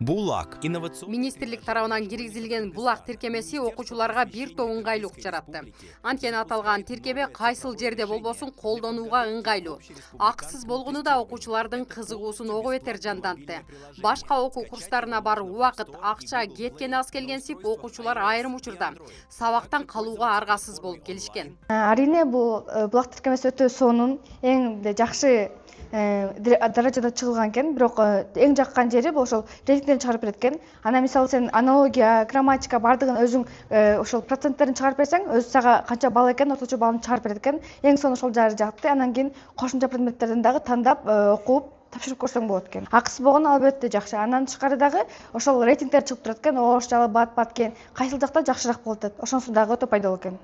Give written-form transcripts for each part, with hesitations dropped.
Булак инновацион. Министрлик тарабынан киргизилген булак тиркемеси окуучуларга бир топ ыңгайлуулук жаратты. Анткени аталган тиркеме кайсыл жерде болбосун колдонууга ыңгайлуу. Акысыз болгону да окуучулардын кызыгуусун ого бетер жандантты. Башка окуу курстарына барып убакыт, акча кеткени аз келгенсип, окуучулар айрым учурда сабактан калууга аргасыз болуп келишкен. Арине бул булак тиркемеси өтө сонун, эң жакшы даражада чыгылган экен, бирок эң жаккан жери бул ошол рейтингден чыгарып берет экен. Анан мисалы сен аналогия, грамматика бардыгын өзүң ошол проценттерин чыгарып берсең, өзү сага канча балл экен, орточо баллын чыгарып берет экен. Эң сонун ошол жары жатты. Анан кийин кошумча предметтерден дагы тандап окуп тапшырып көрсөң болот экен. Акысы болгону албетте жакшы. Анан тышкары дагы ошол рейтингдер чыгып турат экен. Орусча, бат экен. Кайсыл жакта жакшыраак болот деп. Ошонусу дагы өтө пайдалуу экен.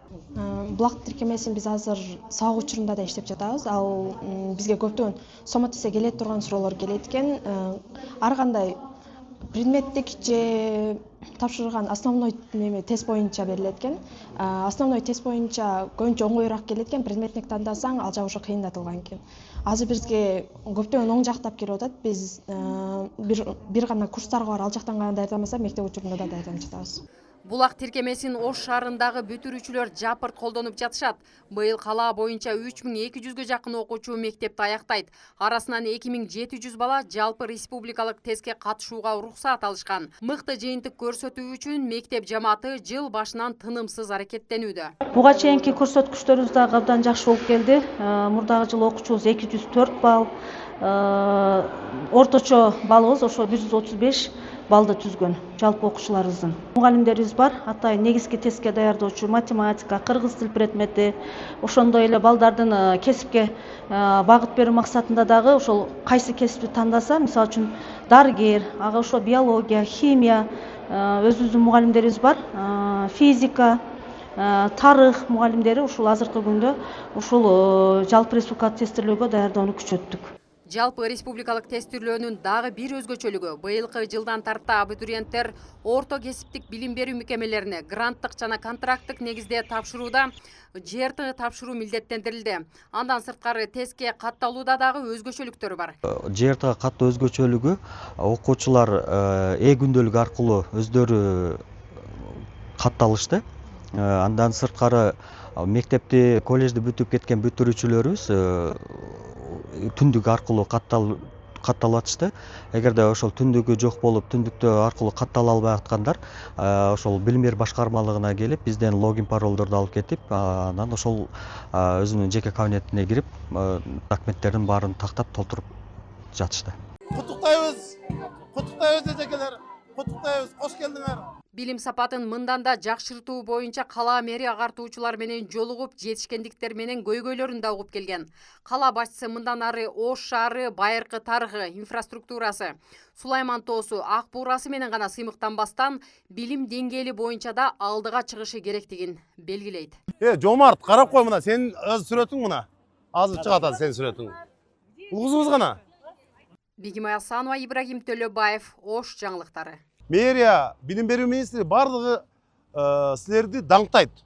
Булак тиркемесин биз азыр сабак учурунда да иштеп жатабыз. Ал бизге көптөгөн сомат эсе келе турган суроолор келет экен. Ар кандай предметтик же тапшырылган основной тест боюнча берилет экен. Основной тест боюнча көбүнчө оңоюраак келет экен. Предметник тандасаң, ал жагы ошо кыйындатылган экен. Азыр бизге көптөгөн оң жактап келип атат. Биз бир гана курстарга барып ал жактан гана даярданбаса, мектеп учурунда да даярданып жатабыз. Булак тиркемесин Ош шаарындагы бүтүрүүчүлөр жапырт колдонуп жатышат. Быйыл кала боюнча 3200гө жакын окуучу мектепти аяктайт. Арасынан 2700 бала жалпы республикалык тестке катышууга уруксаат алышкан. Мыкты жыйынтык көрсөтүү үчүн мектеп жамааты жыл башынан тынымсыз аракеттенүүдө. Буга чейинки көрсөткүчтөрүбүз дагы абдан жакшы болуп келди. Мурдагы жылы окуучубуз 204 балл, орточо балыбыз ошо 135 балды түзгөн жалпы окуучуларыбыздын. Мугалимдерибиз бар, атайын негизги тестке даярдоочу математика, кыргыз тил предмети, ошондой эле балдардын кесипке багыт берүү максатында дагы ошол кайсы кесипти тандаса, мисалы үчүн дарыгер, ага ошо биология, химия, өзүбүздүн мугалимдерибиз бар, физика, тарых мугалимдери ушул азыркы күндө ушул жалпы республикалык тестирлөөгө даярдоону күчөттүк. Жалпы республикалык тестирлөөнүн дагы бир өзгөчөлүгү быйылкы жылдан тарта абитуриенттер орто кесиптик билим берүү мекемелерине гранттык жана контракттык негизде тапшырууда ЖРТ тапшыруу милдеттендирилди. Андан сырткары тестке катталууда дагы өзгөчөлүктөр бар. ЖРТга катуу өзгөчөлүгү окуучулар күндөлүк аркылуу өздөрү катталышты. Андан сырткары мектепти, коллежди бүтүп кеткен бүтүрүүчүлөрүбүз түндүк аркылуу катталып атышты. Эгерде ошол түндүгү жок болуп, түндүктө аркылуу каттала албай аткандар ошол билим берүү башкармалыгына келип, бизден логин паролдорду алып кетип, анан ошол өзүнүн жеке кабинетине кирип, документтердин баарын тактап толтуруп жатышты. Куттуктайбыз эжекелер, куттуктайбыз, кош келдиңер. Билим сапатын мындан да жакшыртуу боюнча кала мэри агартуучулар менен жолугуп, жетишкендиктер менен көйгөйлөрүн да угуп келген. Кала башчысы мындан ары Ош шаары байыркы тарыхы, инфраструктурасы, Сулайман тоосу, Ак буурасы менен гана сыймыктанбастан билим деңгээли боюнча да алдыга чыгышы керектигин белгилейт. Жомарт, карап кой мына, сен өз сүрөтүң мына. Азыр чыгат сен сүрөтүң. Бул кызыбыз гана. Бигимай Асанова, Ибрагим Төлөбаев, Ош жаңылыктары. Мэрия, билим берүү министри бардыгы силерди даңктайт.